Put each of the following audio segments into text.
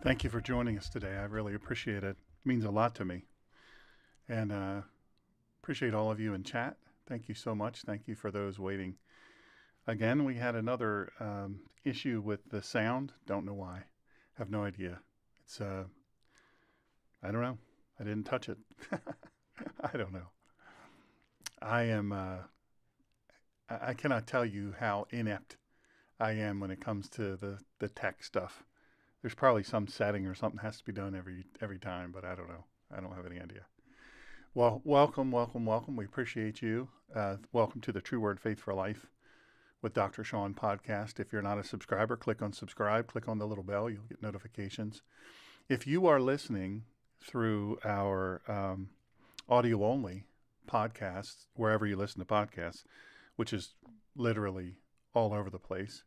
Thank you for joining us today. I really appreciate it. It means a lot to me. And appreciate all of you in chat. Thank you so much. Thank you for those waiting. Again, we had another issue with the sound. Don't know why. Have no idea. It's, I don't know. I didn't touch it. I don't know. I am, I cannot tell you how inept I am when it comes to the tech stuff. There's probably some setting or something has to be done every time, but I don't know. I don't have any idea. Well, welcome. We appreciate you. Welcome to the True Word Faith for Life with Dr. Shawn podcast. If you're not a subscriber, click on subscribe. Click on the little bell. You'll get notifications. If you are listening through our audio only podcasts, wherever you listen to podcasts, which is literally all over the place,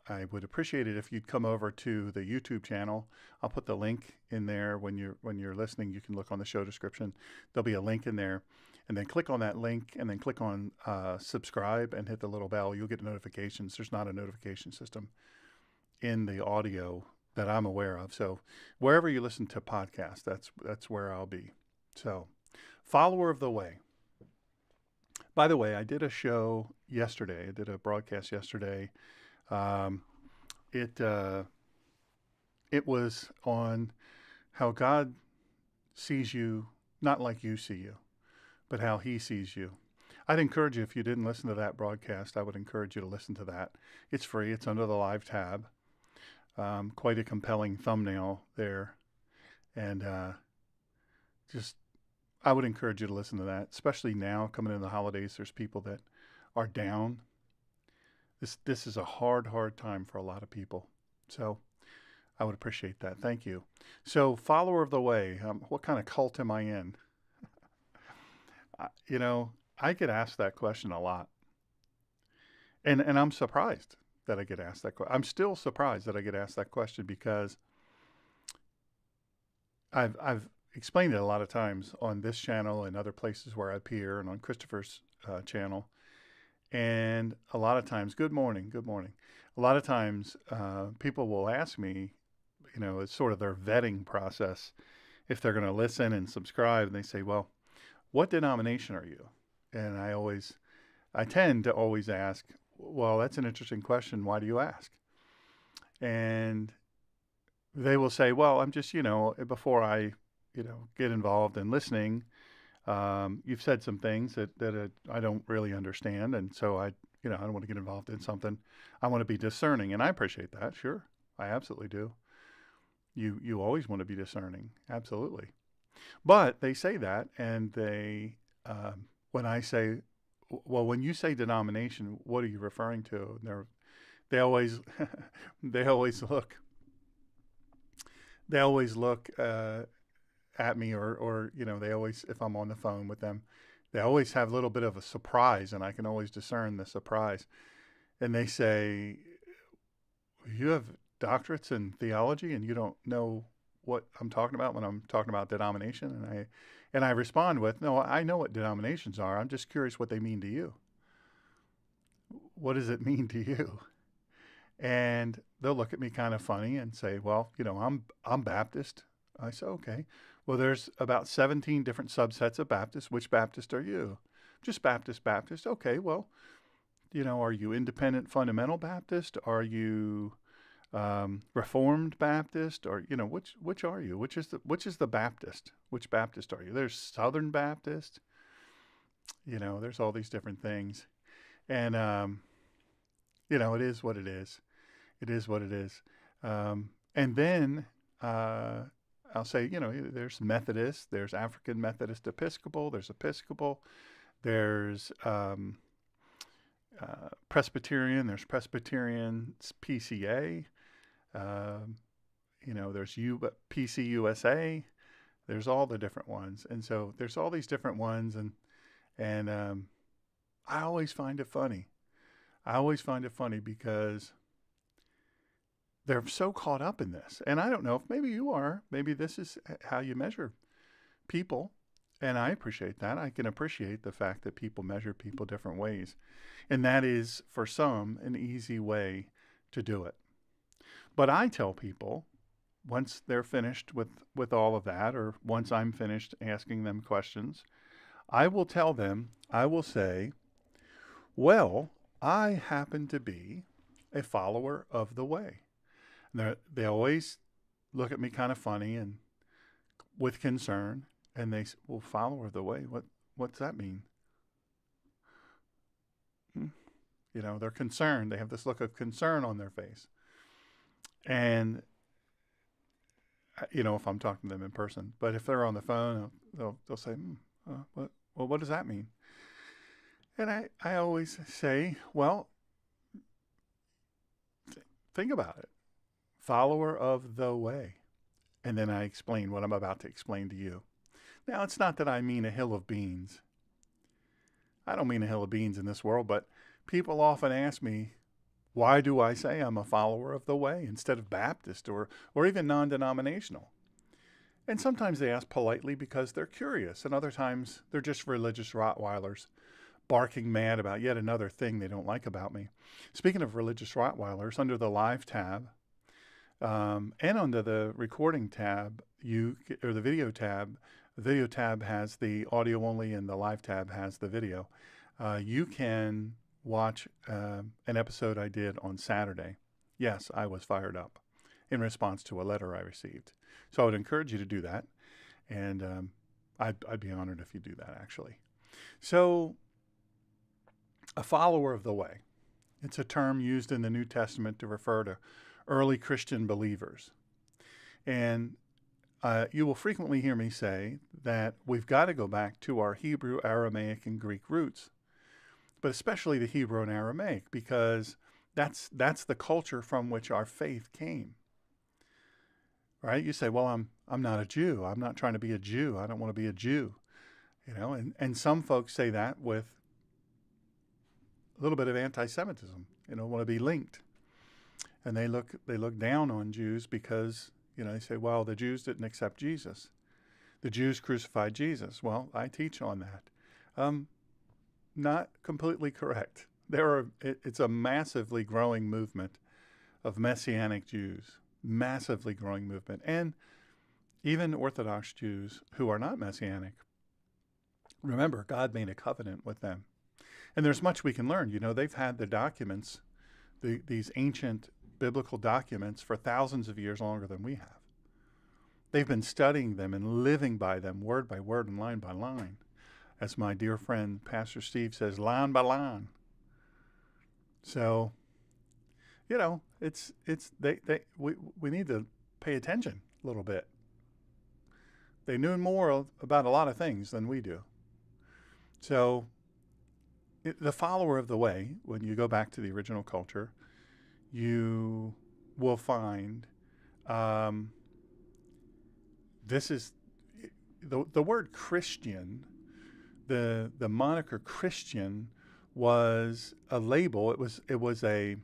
I would appreciate it if you'd come over to the YouTube channel. I'll put the link in there when you're listening. You can look on the show description. There'll be a link in there, and then click on that link, and then click on subscribe and hit the little bell. You'll get notifications. There's not a notification system in the audio that I'm aware of. So wherever you listen to podcasts, that's where I'll be. So, follower of the way. By the way, I did a show yesterday. I did a broadcast yesterday. It was on how God sees you, not like you see you, but how he sees you. I'd encourage you, if you didn't listen to that broadcast, I would encourage you to listen to that. It's free. It's under the live tab. Quite a compelling thumbnail there. And I would encourage you to listen to that, especially now coming into the holidays. There's people that are down. This is a hard time for a lot of people. So I would appreciate that. Thank you. So, follower of the way, what kind of cult am I in? I get asked that question a lot. And I'm surprised that I get asked that question. I'm still surprised that I get asked that question because I've explained it a lot of times on this channel and other places where I appear, and on Christopher's channel. And a lot of times, good morning. A lot of times people will ask me, it's sort of their vetting process, if they're going to listen and subscribe. And they say, well, what denomination are you? And I tend to always ask, well, that's an interesting question. Why do you ask? And they will say, well, I'm just, before I, get involved in listening, you've said some things that I don't really understand. And so I don't want to get involved in something. I want to be discerning. And I appreciate that. Sure. I absolutely do. You always want to be discerning. Absolutely. But they say that, and when I say, well, when you say denomination, what are you referring to? And they always, they always look at me, or they always, if I'm on the phone with them, they always have a little bit of a surprise, and I can always discern the surprise. And they say, you have doctorates in theology and you don't know what I'm talking about when I'm talking about denomination? And I respond with, no, I know what denominations are. I'm just curious what they mean to you. What does it mean to you? And they'll look at me kind of funny and say, well, I'm Baptist. I say, okay. Well, there's about 17 different subsets of Baptists. Which Baptist are you? Just Baptist. Okay, well, are you independent fundamental Baptist? Are you Reformed Baptist? Or, which are you? Which is the Baptist? Which Baptist are you? There's Southern Baptist. There's all these different things. And, it is what it is. It is what it is. And then I'll say, there's Methodist, there's African Methodist Episcopal, there's Episcopal, there's Presbyterian, there's Presbyterian PCA, there's PCUSA, there's all the different ones. And so there's all these different ones, and I always find it funny. Because they're so caught up in this. And I don't know if maybe you are. Maybe this is how you measure people. And I appreciate that. I can appreciate the fact that people measure people different ways. And that is, for some, an easy way to do it. But I tell people, once they're finished with all of that, or once I'm finished asking them questions, I will tell them, I will say, well, I happen to be a follower of the way. They always look at me kind of funny and with concern, and they say, well, follower of the way, what's that mean? Hmm. They're concerned. They have this look of concern on their face. And, if I'm talking to them in person, but if they're on the phone, they'll say, what does that mean? And I always say, well, think about it. Follower of the way. And then I explain what I'm about to explain to you. Now, it's not that I mean a hill of beans. I don't mean a hill of beans in this world, but people often ask me, why do I say I'm a follower of the way instead of Baptist or even non-denominational? And sometimes they ask politely because they're curious, and other times they're just religious Rottweilers barking mad about yet another thing they don't like about me. Speaking of religious Rottweilers, under the Live tab and under the Recording tab, the Video tab has the audio only, and the Live tab has the video. You can watch an episode I did on Saturday. Yes, I was fired up in response to a letter I received. So I would encourage you to do that, and I'd be honored if you do that, actually. So, a follower of the way. It's a term used in the New Testament to refer to early Christian believers. And you will frequently hear me say that we've got to go back to our Hebrew, Aramaic, and Greek roots, but especially the Hebrew and Aramaic, because that's the culture from which our faith came. Right? You say, well, I'm not a Jew. I'm not trying to be a Jew. I don't want to be a Jew. And some folks say that with a little bit of anti-Semitism, want to be linked. And they look down on Jews because, they say, well, the Jews didn't accept Jesus. The Jews crucified Jesus. Well, I teach on that. Not completely correct. It's a massively growing movement of Messianic Jews, massively growing movement, and even Orthodox Jews who are not Messianic. Remember, God made a covenant with them. And there's much we can learn. They've had the documents, these ancient biblical documents, for thousands of years longer than we have. They've been studying them and living by them word by word and line by line. As my dear friend Pastor Steve says, line by line. So, we need to pay attention a little bit. They knew more about a lot of things than we do. So, the follower of the way, when you go back to the original culture, you will find this is the word Christian. The moniker Christian was a label. It was a,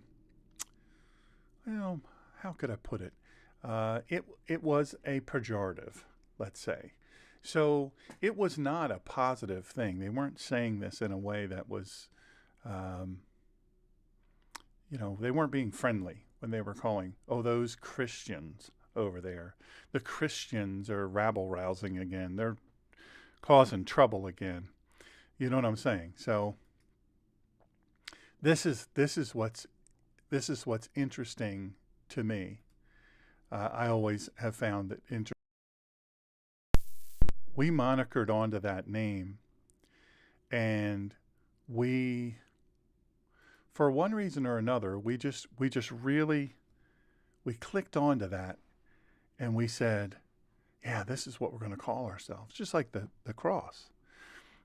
how could I put it? It was a pejorative, let's say. So it was not a positive thing. They weren't saying this in a way that was, they weren't being friendly when they were calling, those Christians over there. The Christians are rabble-rousing again. They're causing trouble again. You know what I'm saying? So this is what's interesting to me. I always have found that we monikered onto that name, and we, for one reason or another, we clicked onto that, and we said, yeah, this is what we're going to call ourselves. Just like the cross.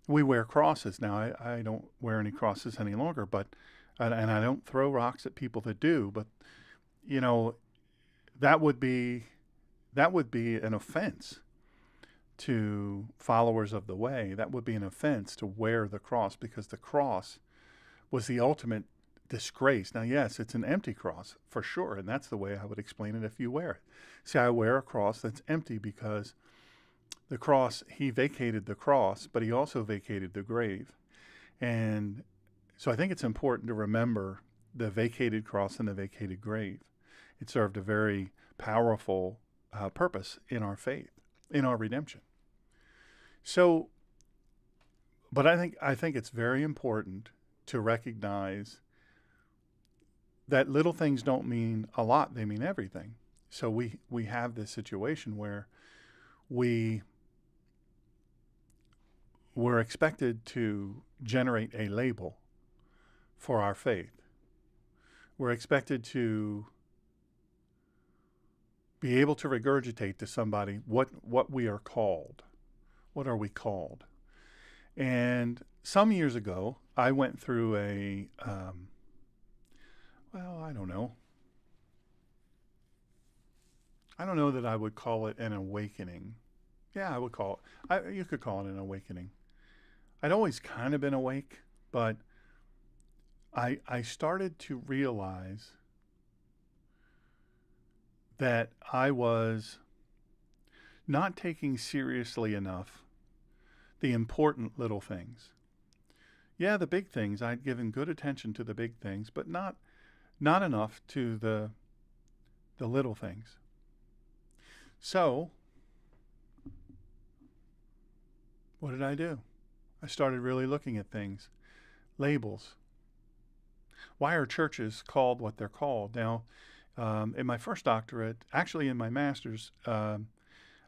We wear crosses now. I don't wear any crosses any longer, and I don't throw rocks at people that do. But that would be an offense to followers of the way. That would be an offense to wear the cross, because the cross was the ultimate disgrace. Now, yes, it's an empty cross for sure, and that's the way I would explain it if you wear it. See, I wear a cross that's empty because the cross, he vacated the cross, but he also vacated the grave. And so I think it's important to remember the vacated cross and the vacated grave. It served a very powerful purpose in our faith, in our redemption. So, but I think it's very important to recognize that little things don't mean a lot; they mean everything. So we have this situation where we we're expected to generate a label for our faith. We're expected to be able to regurgitate to somebody what we are called. What are we called? And some years ago, I went through I don't know. I don't know that I would call it an awakening. Yeah, I would call it. You could call it an awakening. I'd always kind of been awake, but I started to realize that I was not taking seriously enough the important little things. Yeah, the big things, I'd given good attention to the big things, but not enough to the little things. So, what did I do? I started really looking at things. Labels. Why are churches called what they're called? Now, in my first doctorate, actually in my master's,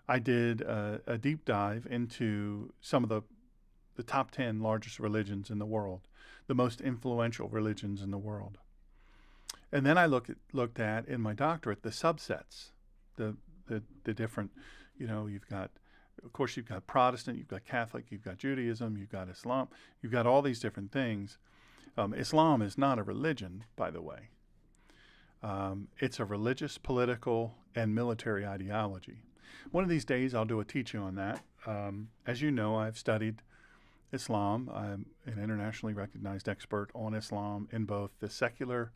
I did a deep dive into some of the top 10 largest religions in the world, the most influential religions in the world. And then I looked at in my doctorate the subsets, the different, you've got, of course, you've got Protestant, you've got Catholic, you've got Judaism, you've got Islam, you've got all these different things. Islam is not a religion, by the way. It's a religious, political, and military ideology. One of these days, I'll do a teaching on that. As you know, I've studied Islam. I'm an internationally recognized expert on Islam in both the secular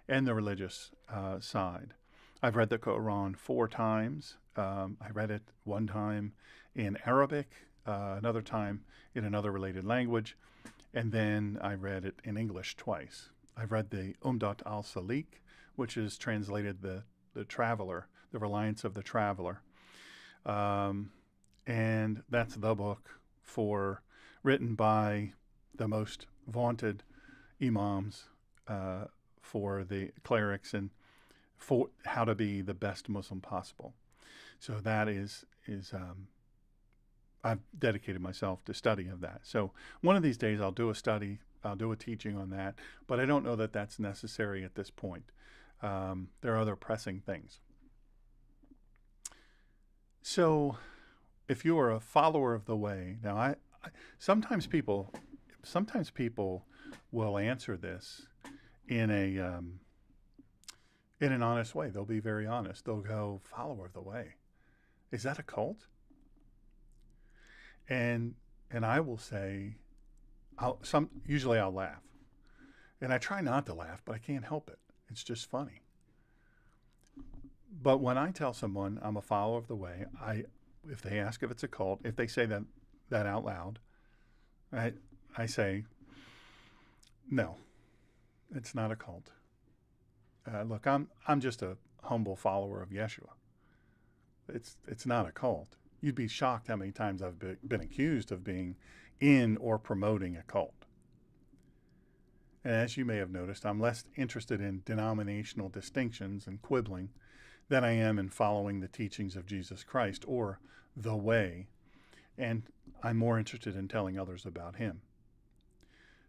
and the religious side. I've read the Quran 4 times. I read it one time in Arabic, another time in another related language, and then I read it in English twice. I've read the Umdat al-Salik, which is translated the Traveler, the Reliance of the Traveler. And that's the book written by the most vaunted imams for the clerics and for how to be the best Muslim possible. So that is I've dedicated myself to study of that. So one of these days I'll do a study, I'll do a teaching on that, but I don't know that that's necessary at this point. There are other pressing things. So if you are a follower of the way, now I sometimes people will answer this in an honest way. They'll be very honest. They'll go, follower of the way. Is that a cult? And I will say, usually I'll laugh. And I try not to laugh, but I can't help it. It's just funny. But when I tell someone I'm a follower of the way, if they ask if it's a cult, if they say that out loud, I say, no, it's not a cult. Look, I'm just a humble follower of Yeshua. It's not a cult. You'd be shocked how many times I've been accused of being in or promoting a cult. And as you may have noticed, I'm less interested in denominational distinctions and quibbling than I am in following the teachings of Jesus Christ or the way. And I'm more interested in telling others about him.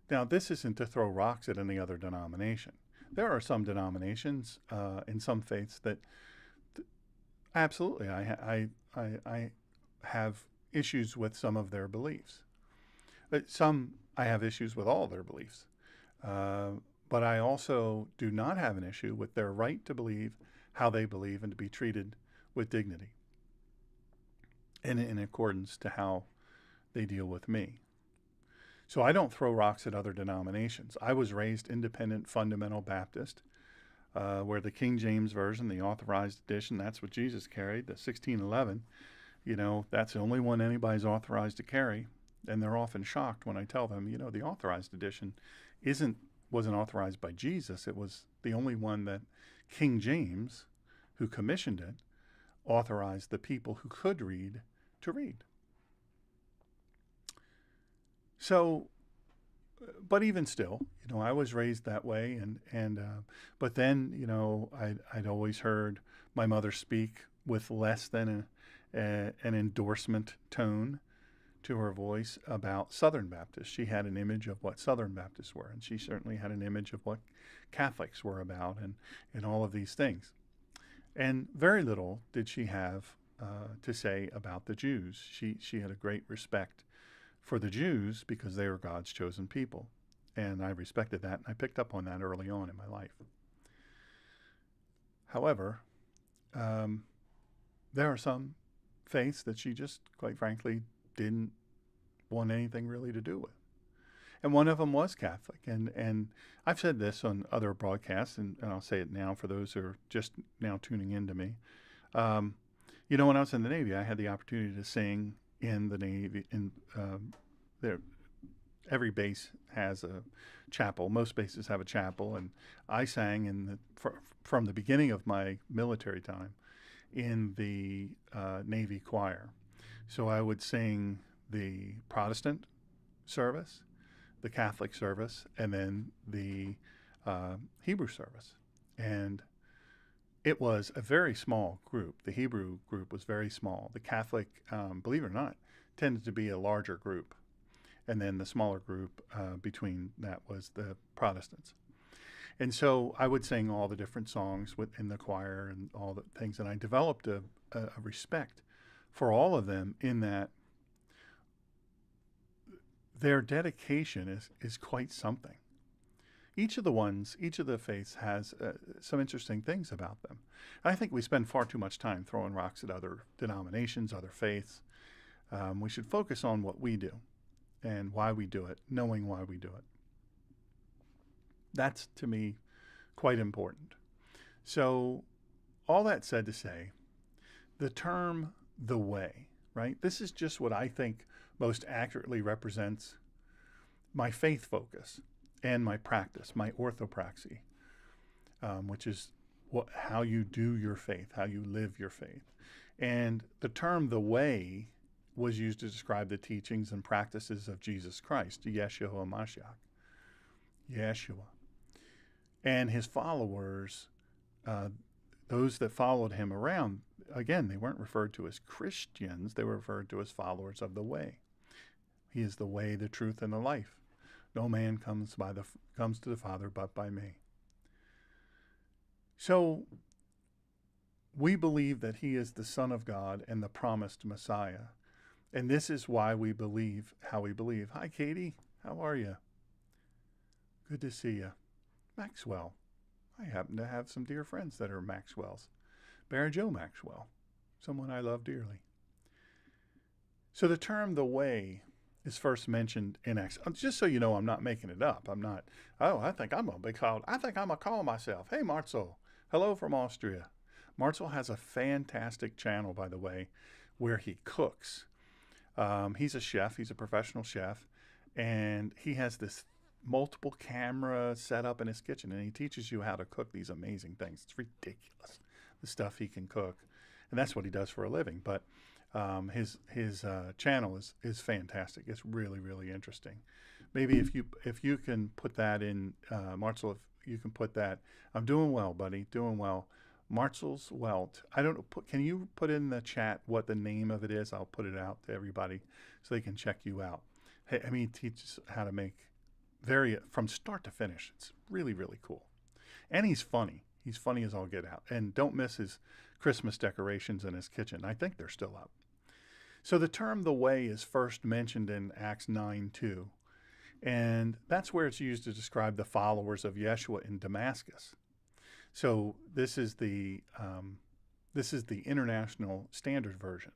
Now, this isn't to throw rocks at any other denomination. There are some denominations in some faiths that absolutely I have issues with some of their beliefs. Some I have issues with all their beliefs. But I also do not have an issue with their right to believe how they believe and to be treated with dignity and in accordance to how they deal with me. So I don't throw rocks at other denominations. I was raised independent fundamental Baptist, where the King James Version, the Authorized Edition, that's what Jesus carried, the 1611, that's the only one anybody's authorized to carry. And they're often shocked when I tell them, the Authorized Edition wasn't authorized by Jesus. It was the only one that King James who commissioned it, authorized the people who could read to read. So, but even still, I was raised that way, but then, I'd always heard my mother speak with less than an endorsement tone to her voice about Southern Baptists. She had an image of what Southern Baptists were, and she certainly had an image of what Catholics were about, and all of these things. And very little did she have to say about the Jews. She had a great respect for the Jews because they were God's chosen people. And I respected that, and I picked up on that early on in my life. However, there are some faiths that she just, quite frankly, didn't want anything really to do with. And one of them was Catholic. And I've said this on other broadcasts, and I'll say it now for those who are just now tuning in to me. When I was in the Navy, I had the opportunity to sing in the Navy. Every base has a chapel. Most bases have a chapel, and I sang from the beginning of my military time in the Navy choir. So I would sing the Protestant service, the Catholic service, and then the Hebrew service. And it was a very small group. The Hebrew group was very small. The Catholic, believe it or not, tended to be a larger group. And then the smaller group between that was the Protestants. And so I would sing all the different songs in the choir and all the things. And I developed a respect for all of them in that their dedication is quite something. Each of the faiths has some interesting things about them. I think we spend far too much time throwing rocks at other denominations, other faiths. We should focus on what we do and why we do it, knowing why we do it. That's, to me, quite important. So, all that said to say, the term the way, right? This is just what I think most accurately represents my faith focus and my practice, my orthopraxy, which is how you do your faith, how you live your faith. And the term the way was used to describe the teachings and practices of Jesus Christ, Yeshua Mashiach, Yeshua. And his followers, those that followed him around, again, they weren't referred to as Christians, they were referred to as followers of the way. He is the way, the truth, and the life. No man comes to the Father but by me. So we believe that he is the Son of God and the promised Messiah. And this is why we believe how we believe. Hi, Katie. How are you? Good to see you. Maxwell. I happen to have some dear friends that are Maxwells. Bear Joe Maxwell, someone I love dearly. So the term the way is first mentioned in Acts. Just so you know, I'm not making it up. I'm not, I think I'm going to be called, I think I'm going to call myself, hey, Marcel. Hello from Austria. Marcel has a fantastic channel, by the way, where he cooks. He's a chef. He's a professional chef. And he has this multiple camera set up in his kitchen. And he teaches you how to cook these amazing things. It's ridiculous, the stuff he can cook. And that's what he does for a living. But his channel is fantastic. It's really, really interesting. Maybe if you can put that in, Marcel, if you can put that. I'm doing well, buddy. Doing well. Marcel's Welt. I don't know. Can you put in the chat what the name of it is? I'll put it out to everybody so they can check you out. Hey, he teaches how to make from start to finish. It's really, really cool. And he's funny. He's funny as all get out. And don't miss his Christmas decorations in his kitchen. I think they're still up. So the term the way is first mentioned in Acts 9:2. And that's where it's used to describe the followers of Yeshua in Damascus. So this is the International Standard Version.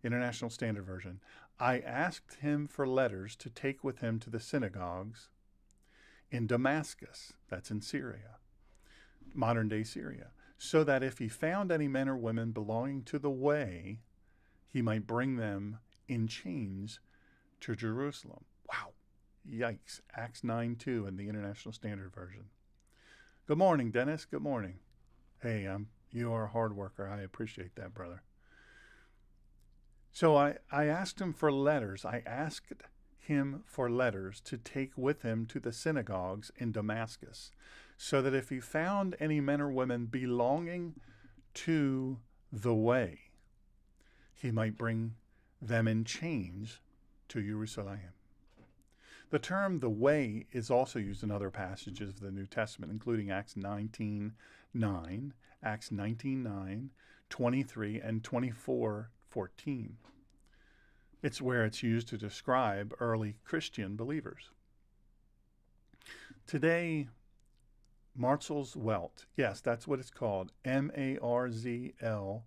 International Standard Version. I asked him for letters to take with him to the synagogues in Damascus, that's in Syria, modern-day Syria, so that if he found any men or women belonging to the way, he might bring them in chains to Jerusalem. Wow. Yikes. Acts 9:2 in the International Standard Version. Good morning, Dennis. Good morning. Hey, I'm You are a hard worker. I appreciate that, brother. So I asked him for letters. I asked him for letters to take with him to the synagogues in Damascus, so that if he found any men or women belonging to the way, he might bring them in chains to Jerusalem. The term the way is also used in other passages of the New Testament, including Acts 19:9, Acts 19:9, 23, and 24:14. It's where it's used to describe early Christian believers. Today, Marzl's Welt, yes, that's what it's called, Marzl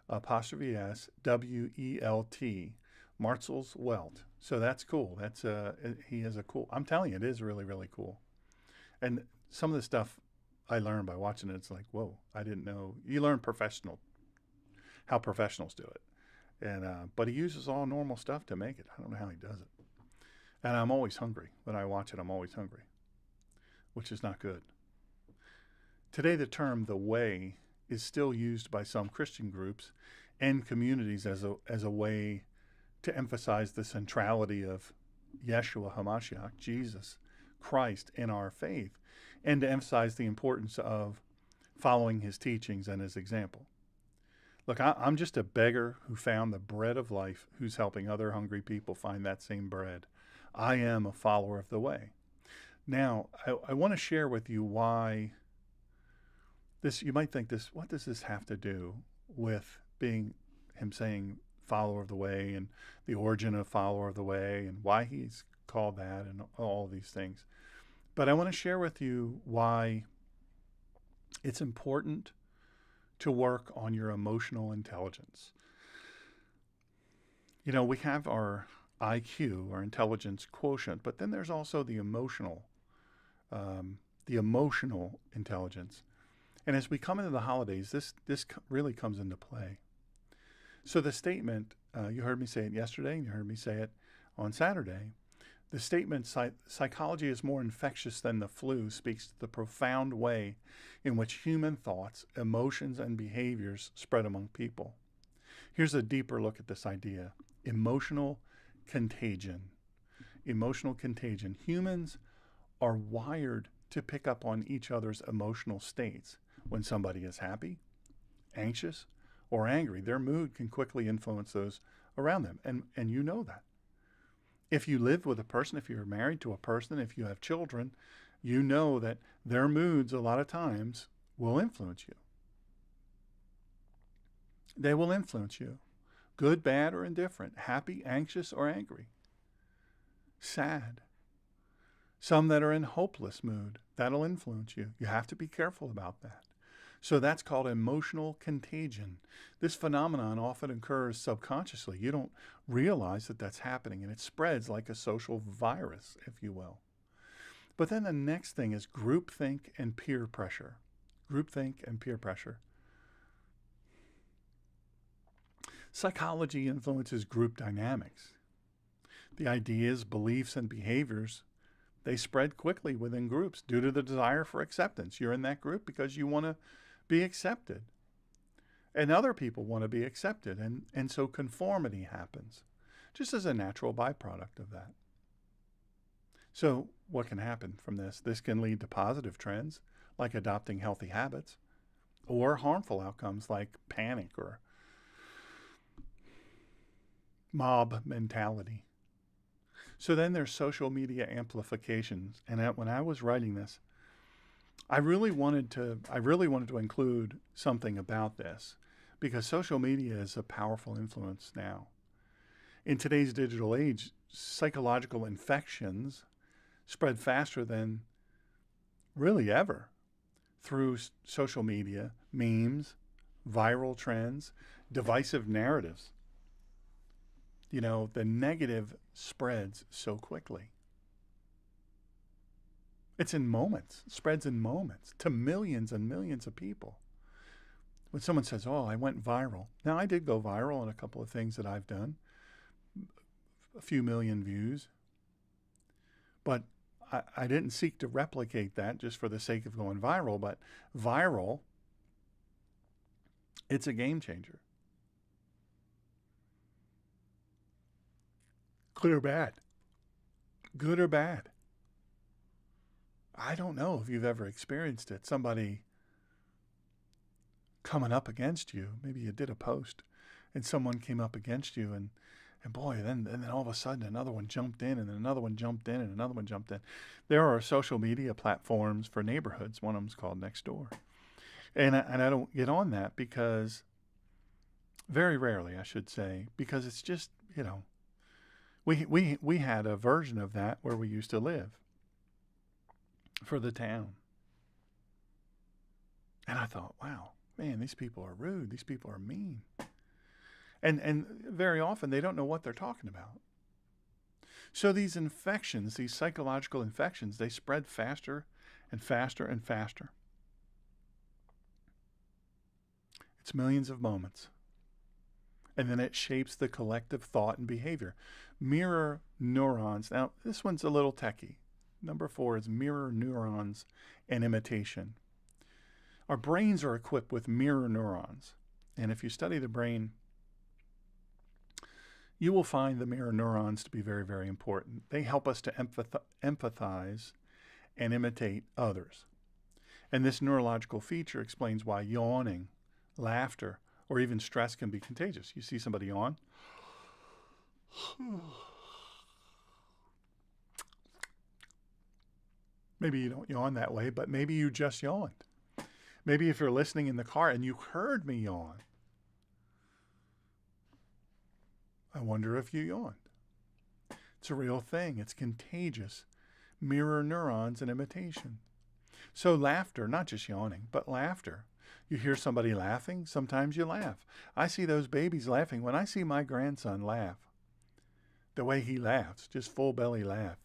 apostrophe S Welt, Marzl's Welt. So that's cool. He is a cool. I'm telling you, it is really, really cool. And some of the stuff I learned by watching it, it's like, whoa, I didn't know. You learn how professionals do it. And but he uses all normal stuff to make it. I don't know how he does it. And I'm always hungry. When I watch it, I'm always hungry, which is not good. Today, the term the way is still used by some Christian groups and communities as a way to emphasize the centrality of Yeshua HaMashiach, Jesus Christ, in our faith, and to emphasize the importance of following his teachings and his example. Look, I'm just a beggar who found the bread of life, who's helping other hungry people find that same bread. I am a follower of the way. Now, I want to share with you why this, you might think this, what does this have to do with being him saying follower of the way and the origin of follower of the way and why he's called that and all these things. But I want to share with you why it's important to work on your emotional intelligence. You know, we have our IQ, our intelligence quotient, but then there's also the emotional intelligence. And as we come into the holidays, this really comes into play. So the statement, you heard me say it yesterday, and you heard me say it on Saturday. The statement, psychology is more infectious than the flu, speaks to the profound way in which human thoughts, emotions, and behaviors spread among people. Here's a deeper look at this idea. Emotional contagion. Emotional contagion. Humans are wired to pick up on each other's emotional states. When somebody is happy, anxious, or angry, their mood can quickly influence those around them. And you know that. If you live with a person, if you're married to a person, if you have children, you know that their moods a lot of times will influence you. They will influence you. Good, bad, or indifferent. Happy, anxious, or angry. Sad. Some that are in hopeless mood, that'll influence you. You have to be careful about that. So that's called emotional contagion. This phenomenon often occurs subconsciously. You don't realize that that's happening, and it spreads like a social virus, if you will. But then the next thing is groupthink and peer pressure. Groupthink and peer pressure. Psychology influences group dynamics. The ideas, beliefs, and behaviors, they spread quickly within groups due to the desire for acceptance. You're in that group because you want to be accepted. And other people want to be accepted. And so conformity happens, just as a natural byproduct of that. So what can happen from this? This can lead to positive trends, like adopting healthy habits, or harmful outcomes like panic or mob mentality. So then there's social media amplifications. And when I was writing this, I really wanted to include something about this, because social media is a powerful influence now. In today's digital age, psychological infections spread faster than really ever through social media, memes, viral trends, divisive narratives. You know, the negative spreads so quickly. It's in moments, spreads in moments to millions and millions of people. When someone says, oh, I went viral. Now, I did go viral on a couple of things that I've done, a few million views. But I didn't seek to replicate that just for the sake of going viral. But viral It's a game changer. Good or bad? Good or bad? I don't know if you've ever experienced it. Somebody coming up against you. Maybe you did a post and someone came up against you, and boy, then all of a sudden another one jumped in, and then another one jumped in, and another one jumped in. There are social media platforms for neighborhoods. One of them's called Nextdoor. And I don't get on that because, very rarely, I should say, because it's just, we had a version of that where we used to live for the town. And I thought, wow, man, these people are rude. These people are mean. And very often they don't know what they're talking about. So these infections, these psychological infections, they spread faster and faster and faster. It's millions of moments. And then it shapes the collective thought and behavior. Mirror neurons. Now, this one's a little techie. Number 4 is mirror neurons and imitation. Our brains are equipped with mirror neurons. And if you study the brain, you will find the mirror neurons to be very, very important. They help us to empathize and imitate others. And this neurological feature explains why yawning, laughter, or even stress can be contagious. You see somebody yawn. Maybe you don't yawn that way, but maybe you just yawned. Maybe if you're listening in the car and you heard me yawn, I wonder if you yawned. It's a real thing. It's contagious. Mirror neurons and imitation. So laughter, not just yawning, but laughter. You hear somebody laughing, sometimes you laugh. I see those babies laughing. When I see my grandson laugh, the way he laughs, just full belly laugh,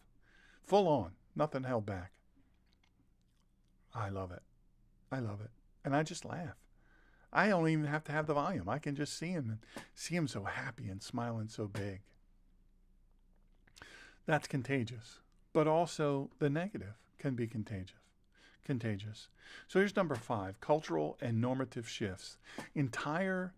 full on, nothing held back. I love it. I love it. And I just laugh. I don't even have to have the volume. I can just see him and see him so happy and smiling so big. That's contagious. But also the negative can be contagious. So here's number 5, cultural and normative shifts. Entire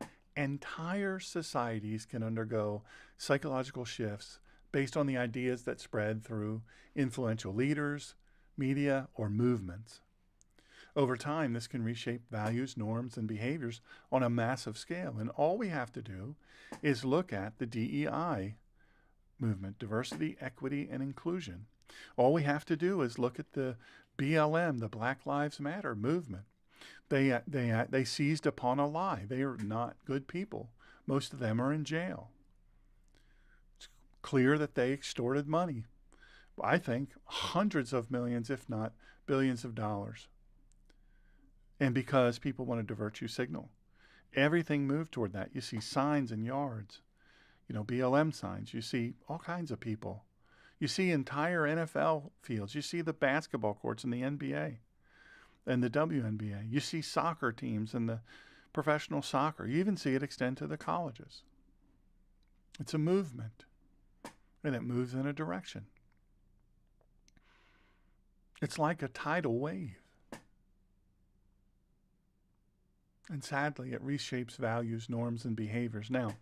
societies can undergo psychological shifts based on the ideas that spread through influential leaders, media, or movements. Over time, this can reshape values, norms, and behaviors on a massive scale. And all we have to do is look at the DEI movement, diversity, equity, and inclusion. All we have to do is look at the BLM, the Black Lives Matter movement. They seized upon a lie. They are not good people. Most of them are in jail. It's clear that they extorted money. I think hundreds of millions, if not billions of dollars. And because people wanted to virtue signal, everything moved toward that. You see signs in yards, BLM signs. You see all kinds of people. You see entire NFL fields. You see the basketball courts in the NBA and the WNBA. You see soccer teams and the professional soccer. You even see it extend to the colleges. It's a movement, and it moves in a direction. It's like a tidal wave. And sadly, it reshapes values, norms, and behaviors. Now,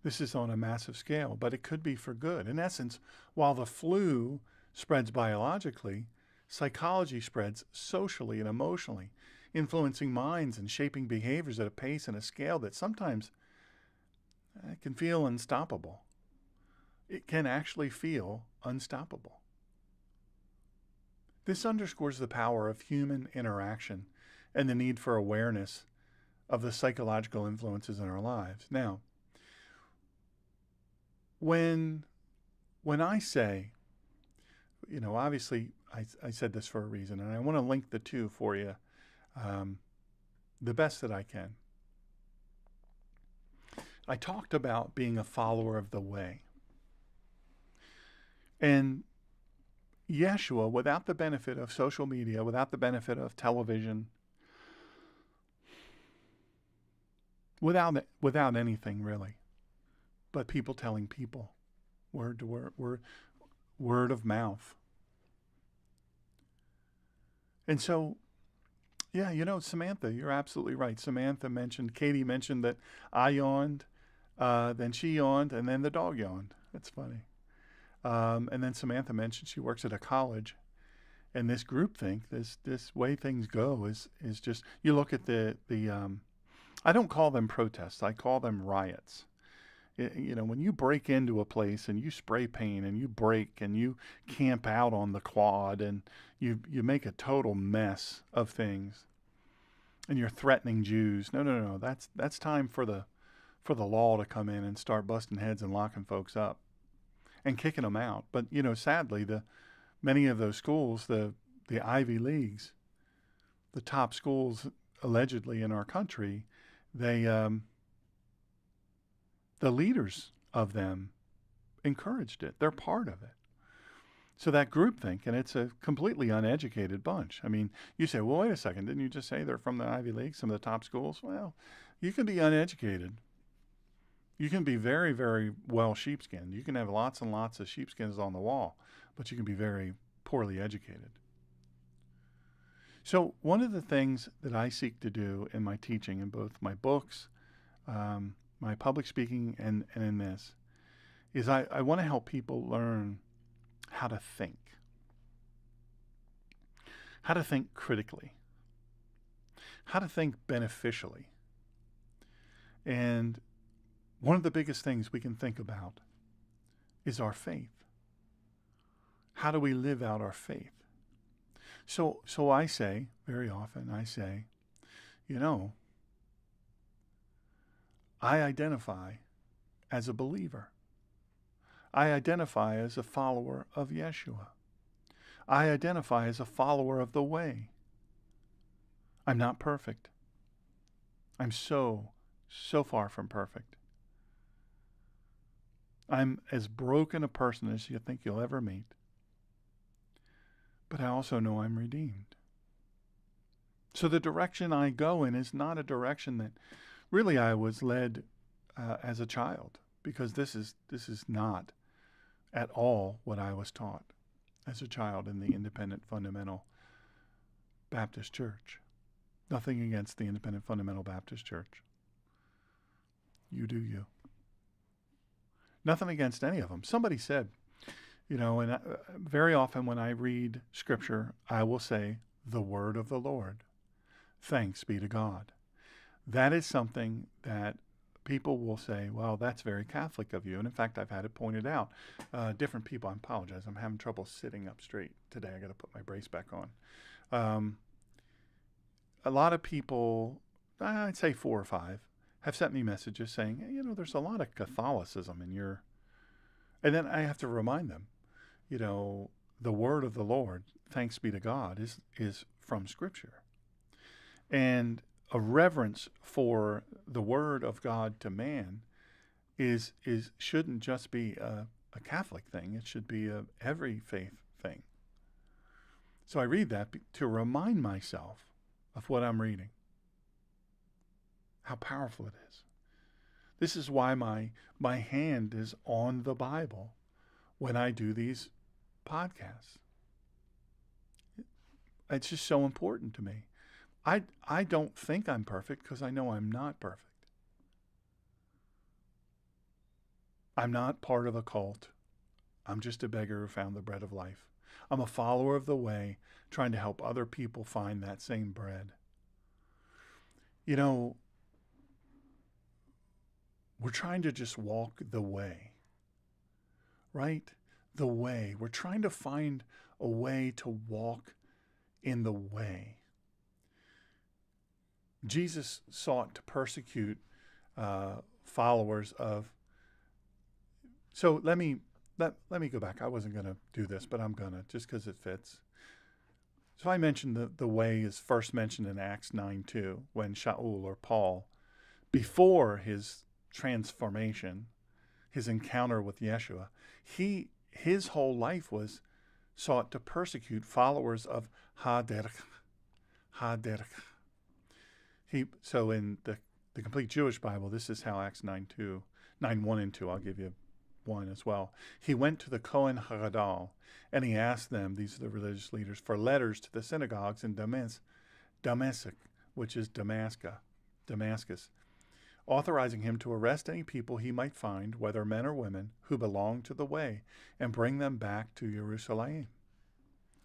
this is on a massive scale, but it could be for good. In essence, while the flu spreads biologically, psychology spreads socially and emotionally, influencing minds and shaping behaviors at a pace and a scale that sometimes can feel unstoppable. It can actually feel unstoppable. This underscores the power of human interaction and the need for awareness of the psychological influences in our lives. Now, when I say, obviously I said this for a reason, and I want to link the two for you the best that I can. I talked about being a follower of the way. And Yeshua, without the benefit of social media, without the benefit of television, without anything really, but people telling people, word to word of mouth. And so Yeah, Samantha, you're absolutely right. Katie mentioned that I yawned, then she yawned, and then the dog yawned. That's funny. And then Samantha mentioned she works at a college, and this groupthink, this way things go is just, you look at the I don't call them protests, I call them riots. When you break into a place and you spray paint and you break and you camp out on the quad and you make a total mess of things and you're threatening Jews. No. That's time for the law to come in and start busting heads and locking folks up and kicking them out. But sadly, the many of those schools, the Ivy Leagues, the top schools allegedly in our country, they the leaders of them encouraged it. They're part of it. So that groupthink, and it's a completely uneducated bunch. I mean, you say, well, wait a second, didn't you just say they're from the Ivy League, some of the top schools? Well, you can be uneducated. You can be very, very well sheepskinned. You can have lots and lots of sheepskins on the wall, but you can be very poorly educated. So one of the things that I seek to do in my teaching, in both my books, my public speaking, and in this, is I want to help people learn how to think critically, how to think beneficially. And one of the biggest things we can think about is our faith. How do we live out our faith? So I say, very often, I identify as a believer. I identify as a follower of Yeshua. I identify as a follower of the way. I'm not perfect. I'm so far from perfect. I'm as broken a person as you think you'll ever meet. But I also know I'm redeemed. So the direction I go in is not a direction that really I was led as a child, because this is not at all what I was taught as a child in the Independent Fundamental Baptist Church. Nothing against the Independent Fundamental Baptist Church. You do you. Nothing against any of them. Somebody said, and very often when I read Scripture, I will say, the word of the Lord. Thanks be to God. That is something that people will say, well, that's very Catholic of you. And in fact, I've had it pointed out. Different people, I apologize, I'm having trouble sitting up straight today. I got to put my brace back on. A lot of people, I'd say 4 or 5, have sent me messages saying, hey, there's a lot of Catholicism in your... And then I have to remind them, the word of the Lord, thanks be to God, is from Scripture. And a reverence for the word of God to man shouldn't just be a Catholic thing. It should be a every faith thing. So I read that to remind myself of what I'm reading, how powerful it is. This is why my hand is on the Bible when I do these podcasts. It's just so important to me. I don't think I'm perfect because I know I'm not perfect. I'm not part of a cult. I'm just a beggar who found the bread of life. I'm a follower of the way, trying to help other people find that same bread. We're trying to just walk the way, right? The way. We're trying to find a way to walk in the way. Jesus sought to persecute followers of... So let me go back. I wasn't going to do this, but I'm going to, just because it fits. So I mentioned the way is first mentioned in Acts 9:2, when Shaul, or Paul, before his transformation, his encounter with Yeshua, his whole life was sought to persecute followers of Ha-derech. So in the complete Jewish Bible, this is how Acts 9:1 and 2, I'll give you 1 as well. He went to the Kohen Hagadol, and he asked them, these are the religious leaders, for letters to the synagogues in Damascus, which is Damascus, authorizing him to arrest any people he might find, whether men or women, who belong to the way, and bring them back to Jerusalem.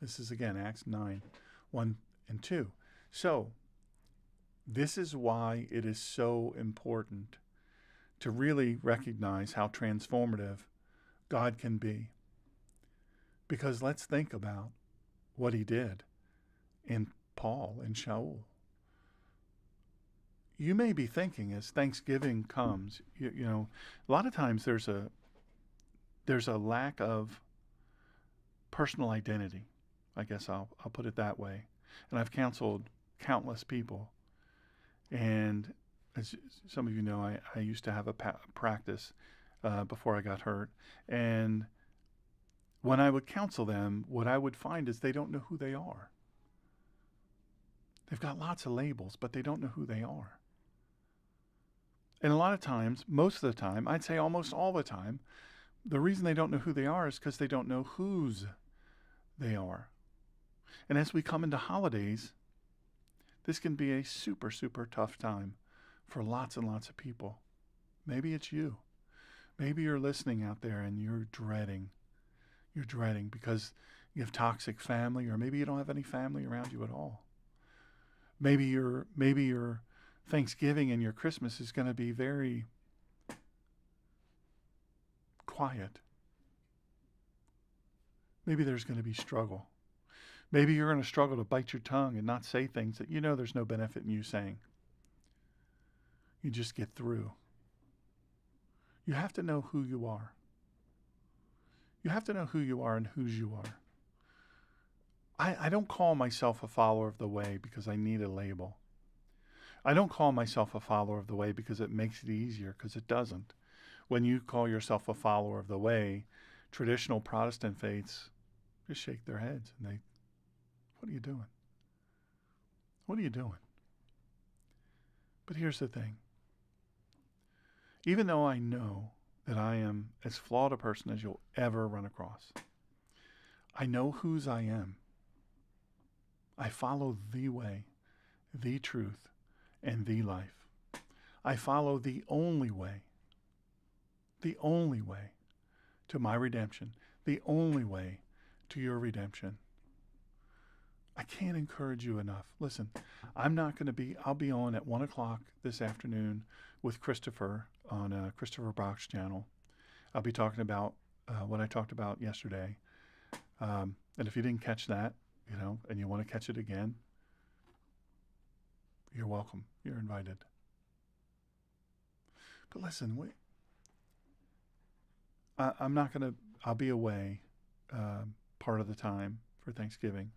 This is again Acts 9, 1 and 2. So, this is why it is so important to really recognize how transformative God can be. Because let's think about what he did in Paul and Shawn. You may be thinking as Thanksgiving comes, you know, a lot of times there's a lack of personal identity. I guess I'll put it that way. And I've counseled countless people. And as some of you know, I used to have a practice before I got hurt. And when I would counsel them, what I would find is they don't know who they are. They've got lots of labels, but they don't know who they are. And a lot of times, most of the time, I'd say almost all the time, the reason they don't know who they are is because they don't know whose they are. And as we come into holidays, this can be a super, super tough time for lots and lots of people. Maybe it's you. Maybe you're listening out there and you're dreading. You're dreading because you have toxic family, or maybe you don't have any family around you at all. Maybe your Thanksgiving and your Christmas is going to be very quiet. Maybe there's going to be struggle. Maybe you're going to struggle to bite your tongue and not say things that you know there's no benefit in you saying. You just get through. You have to know who you are. You have to know who you are and whose you are. I don't call myself a follower of the way because I need a label. I don't call myself a follower of the way because it makes it easier, because it doesn't. When you call yourself a follower of the way, traditional Protestant faiths just shake their heads and they, what are you doing? What are you doing? But here's the thing. Even though I know that I am as flawed a person as you'll ever run across, I know whose I am. I follow the way, the truth, and the life. I follow the only way to my redemption, the only way to your redemption. I can't encourage you enough. Listen, I'll be on at 1 o'clock this afternoon with Christopher on Christopher Brock's channel. I'll be talking about what I talked about yesterday. And if you didn't catch that, and you want to catch it again, you're welcome. You're invited. But listen, I'll be away part of the time for Thanksgiving.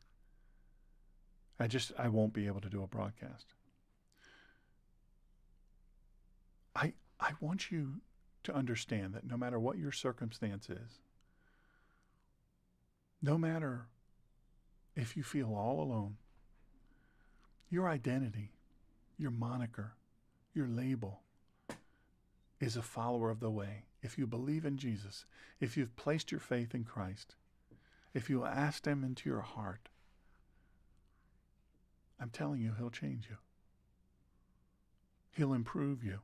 I won't be able to do a broadcast. I want you to understand that no matter what your circumstance is, no matter if you feel all alone, your identity, your moniker, your label is a follower of the way. If you believe in Jesus, if you've placed your faith in Christ, if you asked him into your heart, I'm telling you, he'll change you. He'll improve you.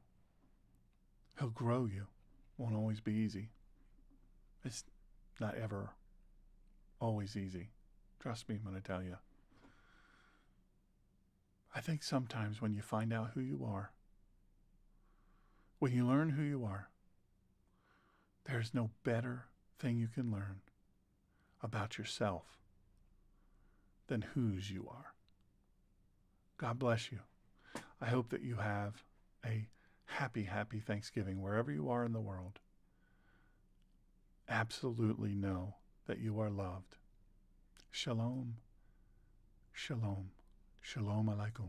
He'll grow you. Won't always be easy. It's not ever always easy. Trust me when I tell you. I think sometimes when you find out who you are, when you learn who you are, there's no better thing you can learn about yourself than whose you are. God bless you. I hope that you have a happy, happy Thanksgiving wherever you are in the world. Absolutely know that you are loved. Shalom, shalom, shalom alaikum.